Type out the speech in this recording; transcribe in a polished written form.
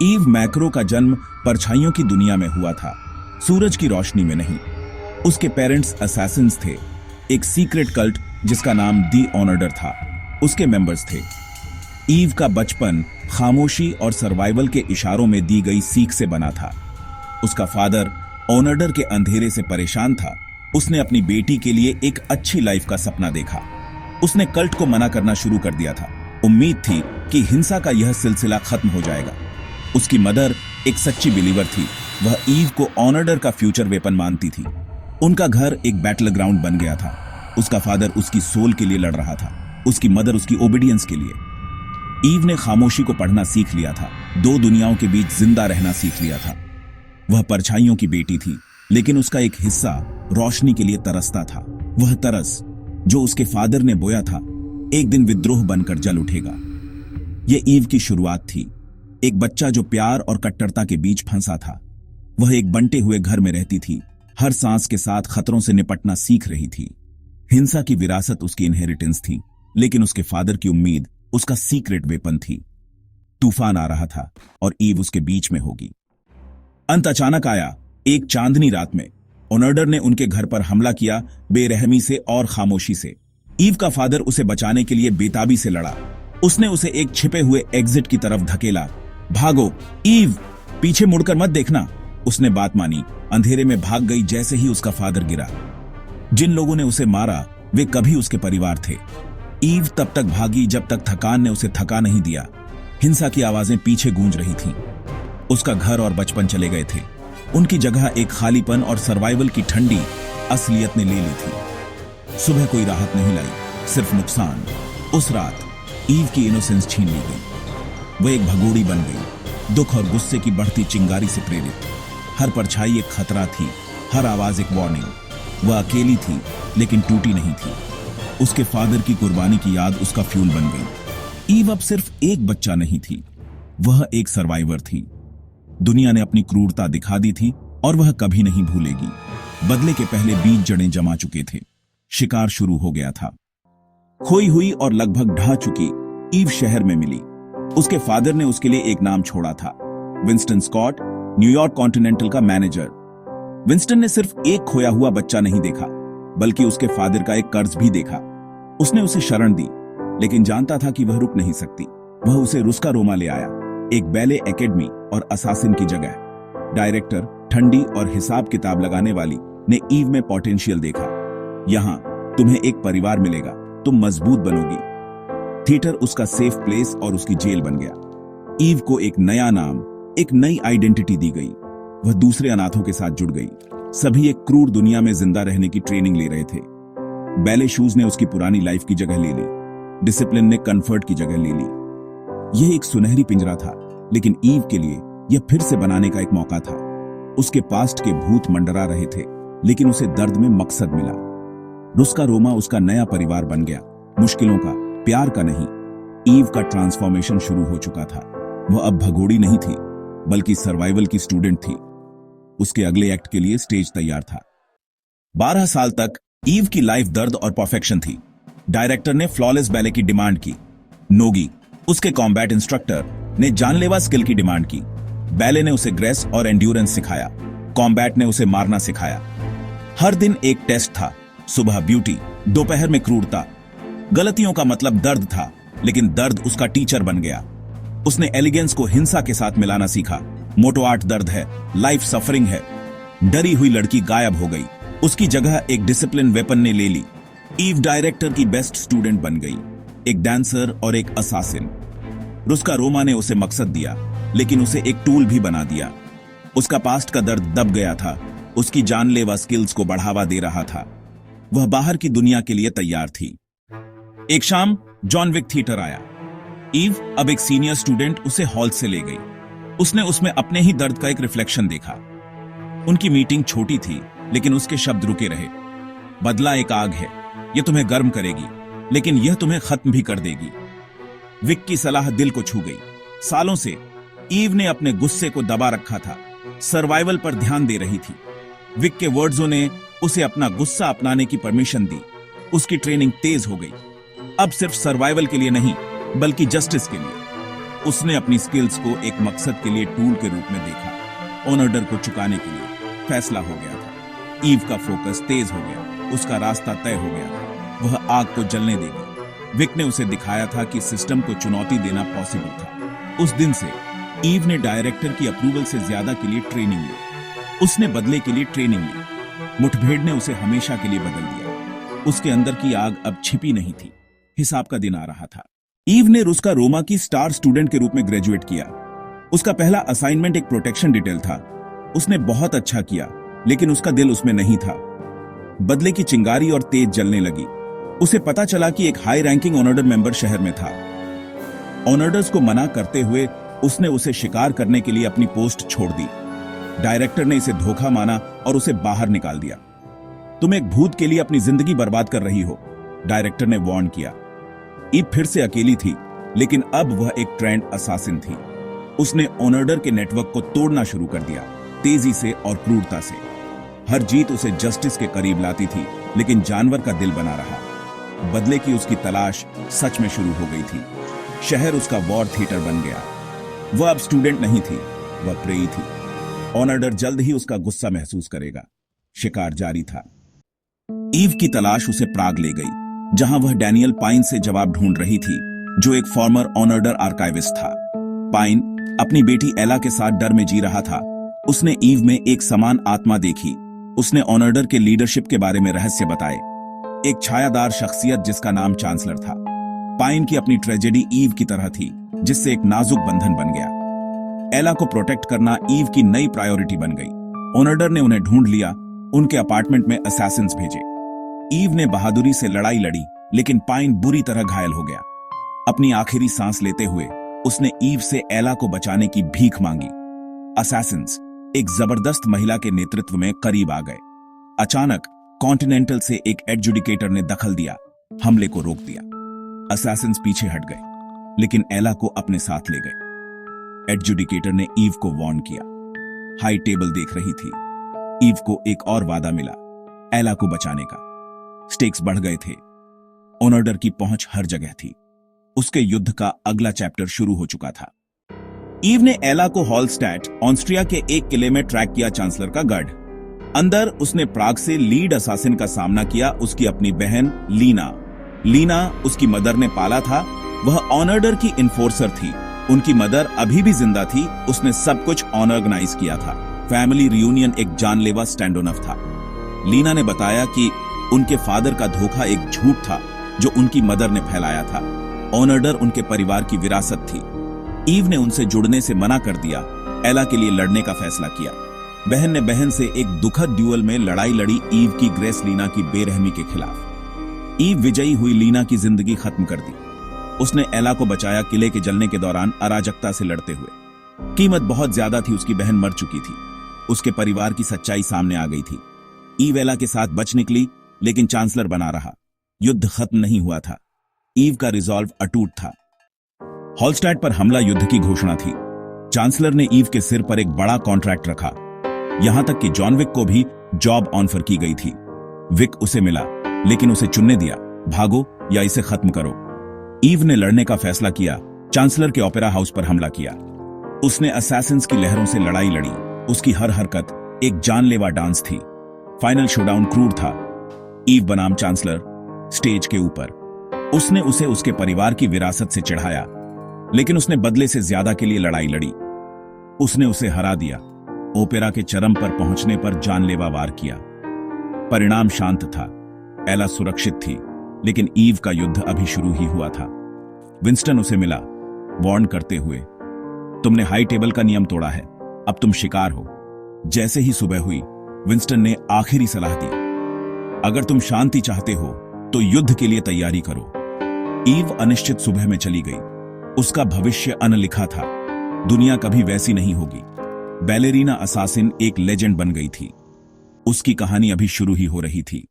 Ewe macro का जन्म परछाइयों की दुनिया में हुआ था, सूरज की रोशनी में नहीं। उसके पेरेंट्स असैसिन्स थे, एक सीक्रेट कल्ट जिसका नाम दी ऑनर्डर था, उसके मेंबर्स थे। ईव का बचपन खामोशी और सर्वाइवल के इशारों में दी गई सीख से बना था। उसका फादर ऑनर्डर के अंधेरे से परेशान था। उसने अपनी बेटी के लिए एक अच्छी लाइफ का सपना देखा। उसने कल्ट को मना करना शुरू कर दिया था। उम्मीद थी कि हिंसा का यह सिलसिला खत्म हो जाएगा। उसकी मदर एक सच्ची बिलीवर थी। वह ईव को ऑनर्डर का फ्यूचर वेपन मानती थी। उनका घर एक बैटल ग्राउंड बन गया था। उसका फादर उसकी सोल के लिए लड़ रहा था, उसकी मदर उसकी ओबीडियंस के लिए। ईव ने खामोशी को पढ़ना सीख लिया था, दो दुनियाओं के बीच जिंदा रहना सीख लिया था। वह परछाइयों की बेटी थी, लेकिन उसका एक हिस्सा रोशनी के लिए तरसता था। वह तरस जो उसके फादर ने बोया था, एक दिन विद्रोह बनकर जल उठेगा। यह ईव की शुरुआत थी, एक बच्चा जो प्यार और कट्टरता के बीच फंसा था। वह एक बंटे हुए घर में रहती थी, हर सांस के साथ खतरों से निपटना सीख रही थी। हिंसा की विरासत उसकी इनहेरिटेंस थी, लेकिन उसके फादर की उम्मीद उसका सीक्रेट वेपन थी। तूफान आ रहा था और ईव उसके बीच में होगी। अंत अचानक आया। एक चांदनी रात में ऑनर्डर ने उनके घर पर हमला किया, बेरहमी से और खामोशी से। ईव का फादर उसे बचाने के लिए बेताबी से लड़ा। उसने उसे एक छिपे हुए एग्जिट की तरफ धकेला। भागो ईव, पीछे मुड़कर मत देखना। उसने बात मानी, अंधेरे में भाग गई जैसे ही उसका फादर गिरा। जिन लोगों ने उसे मारा वे कभी उसके परिवार थे। ईव तब तक भागी जब तक थकान ने उसे थका नहीं दिया। हिंसा की आवाजें पीछे गूंज रही थीं। उसका घर और बचपन चले गए थे। उनकी जगह एक खालीपन और सर्वाइवल की ठंडी असलियत ने ले ली थी। सुबह कोई राहत नहीं लाई, सिर्फ नुकसान। उस रात ईव की इनोसेंस छीन ली गई। वह एक भगोड़ी बन गई, दुख और गुस्से की बढ़ती चिंगारी से प्रेरित। हर परछाई एक खतरा थी, हर आवाज एक वार्निंग। वह अकेली थी, लेकिन टूटी नहीं थी। उसके फादर की कुर्बानी की याद उसका फ्यूल बन गई। ईव अब सिर्फ एक बच्चा नहीं थी, वह एक सर्वाइवर थी। दुनिया ने अपनी क्रूरता दिखा दी थी और वह कभी नहीं भूलेगी। बदले के पहले बीज जड़ें जमा चुके थे। शिकार शुरू हो गया था। खोई हुई और लगभग ढह चुकी ईव शहर में मिली। उसके फादर ने उसके लिए एक नाम छोड़ा था, विंस्टन स्कॉट, न्यूयॉर्क कॉन्टिनेंटल का मैनेजर। विंस्टन ने सिर्फ एक खोया हुआ बच्चा नहीं देखा, बल्कि उसके फादर का एक कर्ज भी देखा। उसने उसे शरण दी, लेकिन जानता था कि वह रुक नहीं सकती। वह उसे रुस्का रोमा ले आया, एक बैले एकेडमी और असासिन की जगह। डायरेक्टर, ठंडी और हिसाब किताब लगाने वाली, ने ईव में पोटेंशियल देखा। यहां तुम्हें एक परिवार मिलेगा, तुम मजबूत बनोगी। थिएटर उसका सेफ प्लेस और उसकी जेल बन गया। ईव को एक नया नाम, एक नई आइडेंटिटी दी गई। वह दूसरे अनाथों के साथ जुड़ गई। सभी एक क्रूर दुनिया में जिंदा रहने की ट्रेनिंग ले रहे थे। बैले शूज ने उसकी पुरानी लाइफ की जगह ले ली, डिसिप्लिन ने कंफर्ट की जगह ले ली। यह एक सुनहरी पिंजरा था, लेकिन ईव के लिए यह फिर से बनाने का एक मौका था। उसके पास्ट के भूत मंडरा रहे थे, लेकिन उसे दर्द में मकसद मिला। रुस्का रोमा उसका नया परिवार बन गया, मुश्किलों का, प्यार का नहीं। ईव का ट्रांसफॉर्मेशन शुरू हो चुका था। वह अब भगोड़ी नहीं थी, बल्कि सर्वाइवल की स्टूडेंट थी। उसके अगले एक्ट के लिए स्टेज तैयार था। 12 साल तक ईव की लाइफ दर्द और परफेक्शन थी। डायरेक्टर ने फ्लॉलेस बैले की डिमांड की। नोगी, उसके कॉम्बैट इंस्ट्रक्टर, ने जानलेवा स्किल की डिमांड की। बैले ने उसे ग्रेस और एंड्योरेंस सिखाया। कॉम्बैट ने उसे मारना सिखाया। हर दिन एक टेस्ट था, सुबह ब्यूटी, दोपहर में क्रूरता। गलतियों का मतलब दर्द था, लेकिन दर्द उसका टीचर बन गया। उसने एलिगेंस को हिंसा के साथ मिलाना सीखा। मोटो आर्ट दर्द है, लाइफ सफरिंग है। डरी हुई लड़की गायब हो गई, उसकी जगह एक डिसिप्लिन वेपन ने ले ली। ईव डायरेक्टर की बेस्ट स्टूडेंट बन गई, एक डांसर और एक असासिन। रुस्का रोमा ने उसे मकसद दिया, लेकिन उसे एक टूल भी बना दिया। उसका पास्ट का दर्द दब गया था, उसकी जानलेवा स्किल्स को बढ़ावा दे रहा था। वह बाहर की दुनिया के लिए तैयार थी। एक शाम जॉन विक थिएटर आया। ईव, अब एक सीनियर स्टूडेंट, उसे हॉल से ले गई। उसने उसमें अपने ही दर्द का एक रिफ्लेक्शन देखा। उनकी मीटिंग छोटी थी, लेकिन उसके शब्द रुके रहे। बदला एक आग है, यह तुम्हें गर्म करेगी, लेकिन यह तुम्हें खत्म भी कर देगी। विक की सलाह दिल को छू गई। सालों से ईव ने अपने गुस्से को दबा रखा था, सर्वाइवल पर ध्यान दे रही थी। विक के वर्ड्सों ने उसे अपना गुस्सा अपनाने की परमिशन दी। उसकी ट्रेनिंग तेज हो गई। अब सिर्फ सर्वाइवल के लिए नहीं, बल्कि जस्टिस के लिए। उसने अपनी स्किल्स को एक मकसद के लिए टूल के रूप में देखा। ऑनर्डर को चुकाने के लिए फैसला हो गया था। ईव का फोकस तेज हो गया, उसका रास्ता तय हो गया था। वह आग को जलने देगी। विक ने उसे दिखाया था कि सिस्टम को चुनौती देना पॉसिबल था। उस दिन से ईव ने डायरेक्टर की अप्रूवल से ज्यादा के लिए ट्रेनिंग ली। उसने बदले के लिए ट्रेनिंग ली। मुठभेड़ ने उसे हमेशा के लिए बदल दिया। उसके अंदर की आग अब छिपी नहीं थी। हिसाब का दिन आ रहा था। ईव ने रूस का रोमा की स्टार स्टूडेंट के रूप में ग्रेजुएट किया। उसका पहला असाइनमेंट एक प्रोटेक्शन डिटेल था। उसने बहुत अच्छा किया, लेकिन उसका दिल उसमें नहीं था। बदले की चिंगारी और तेज जलने लगी। उसे पता चला कि एक हाई रैंकिंग ऑनर्डर मेंबर शहर में था। ऑनर्डर्स को मना करते हुए उसने उसे शिकार करने के लिए अपनी पोस्ट छोड़ दी। डायरेक्टर ने इसे धोखा माना और उसे बाहर निकाल दिया। तुम एक भूत के लिए अपनी जिंदगी बर्बाद कर रही हो, डायरेक्टर ने वार्न किया। ईव फिर से अकेली थी, लेकिन अब वह एक ट्रेंड असासिन थी। उसने ऑनर्डर के नेटवर्क को तोड़ना शुरू कर दिया, तेजी से और क्रूरता से। हर जीत उसे जस्टिस के करीब लाती थी, लेकिन जानवर का दिल बना रहा। बदले की उसकी तलाश सच में शुरू हो गई थी। शहर उसका वॉर थिएटर बन गया। वह अब स्टूडेंट नहीं थी, वह प्रेई थी। ऑनर्डर जल्द ही उसका गुस्सा महसूस करेगा। शिकार जारी था। ईव की तलाश उसे प्राग ले गई, जहां वह डैनियल पाइन से जवाब ढूंढ रही थी, जो एक फॉर्मर ऑनर्डर आर्काइविस्ट था। पाइन अपनी बेटी एला के साथ डर में जी रहा था। उसने ईव में एक समान आत्मा देखी। उसने ऑनर्डर के लीडरशिप के बारे में रहस्य बताए। एक छायादार शख्सियत जिसका नाम चांसलर था। पाइन की अपनी ट्रेजेडी ईव की तरह थी, जिससे एक नाजुक बंधन बन गया। एला को प्रोटेक्ट करना ईव की नई प्रायोरिटी बन गई। ऑनर्डर ने उन्हें ढूंढ लिया। उनके अपार्टमेंट में असैसिन्स भेजे। ईव ने बहादुरी से लड़ाई लड़ी, लेकिन पाइन बुरी तरह घायल हो गया। अपनी आखिरी सांस लेते हुए उसने ईव से एला को बचाने की भीख मांगी। असैसिन्स एक जबरदस्त महिला के नेतृत्व में करीब आ गए। अचानक कॉन्टिनेंटल से एक एडजुडिकेटर ने दखल दिया, हमले को रोक दिया। असैसिन्स पीछे हट गए, लेकिन एला को अपने साथ ले गए। एडजुडिकेटर ने ईव को वार्न किया। हाई टेबल देख रही थी। ईव को एक और वादा मिला, एला को बचाने का। स्टेक्स बढ़ गए थे। ऑनर्डर की पहुंच हर जगह थी। उसके युद्ध का अगला चैप्टर शुरू हो चुका था। ईव ने एला को हॉलस्टैट, ऑस्ट्रिया के एक किले में ट्रैक किया, चांसलर का गढ़। अंदर उसने प्राग से लीड असासिन का सामना किया, उसकी अपनी बहन लीना। लीना उसकी मदर ने पाला था। वह ऑनर्डर की इन्फोर्सर थी। उनकी मदर अभी भी जिंदा थी। उसने सब कुछ ऑर्गेनाइज किया था। फैमिली रियूनियन एक जानलेवा स्टैंड ऑन अप था। लीना ने बताया कि उनके फादर का धोखा एक झूठ था जो उनकी मदर ने फैलाया था। ऑनर्डर उनके परिवार की विरासत थी। ईव ने उनसे जुड़ने से मना कर दिया। एला के लिए लड़ने का फैसला किया। बहन ने बहन से एक दुखद ड्यूअल में लड़ाई लड़ी, ईव की ग्रेस लीना की बेरहमी के खिलाफ। ईव विजयी हुई, लीना की जिंदगी खत्म कर दी। उसने एला को बचाया, किले के जलने के दौरान अराजकता से लड़ते हुए। कीमत बहुत ज्यादा थी, उसकी बहन मर चुकी थी। उसके परिवार की सच्चाई सामने आ गई थी। ईव एला के साथ बच निकली, लेकिन चांसलर बना रहा। युद्ध खत्म नहीं हुआ था। ईव का रिजॉल्व अटूट था। हॉलस्टैट पर हमला युद्ध की घोषणा थी। चांसलर ने ईव के सिर पर एक बड़ा कॉन्ट्रैक्ट रखा। यहां तक कि जॉन विक को भी जॉब ऑफर की गई थी। विक उसे मिला, लेकिन उसे चुनने दिया, भागो या इसे खत्म करो। ईव ने लड़ने का फैसला किया। चांसलर के ओपेरा हाउस पर हमला किया। उसने असैसिन्स की लहरों से लड़ाई लड़ी। उसकी हर हरकत एक जानलेवा डांस थी। फाइनल शोडाउन क्रूर था। ईव बनाम चांसलर स्टेज के ऊपर। उसने उसे उसके परिवार की विरासत से चिढ़ाया, लेकिन उसने बदले से ज्यादा के लिए लड़ाई लड़ी। उसने उसे हरा दिया। ओपेरा के चरम पर पहुंचने पर जानलेवा वार किया। परिणाम शांत था। एला सुरक्षित थी, लेकिन ईव का युद्ध अभी शुरू ही हुआ था। विंस्टन उसे मिला, वार्न करते हुए, तुमने हाई टेबल का नियम तोड़ा है, अब तुम शिकार हो। जैसे ही सुबह हुई, विंस्टन ने आखिरी सलाह दी, अगर तुम शांति चाहते हो तो युद्ध के लिए तैयारी करो। ईव अनिश्चित सुबह में चली गई। उसका भविष्य अनलिखा था। दुनिया कभी वैसी नहीं होगी। बैलेरीना असासिन एक लेजेंड बन गई थी। उसकी कहानी अभी शुरू ही हो रही थी।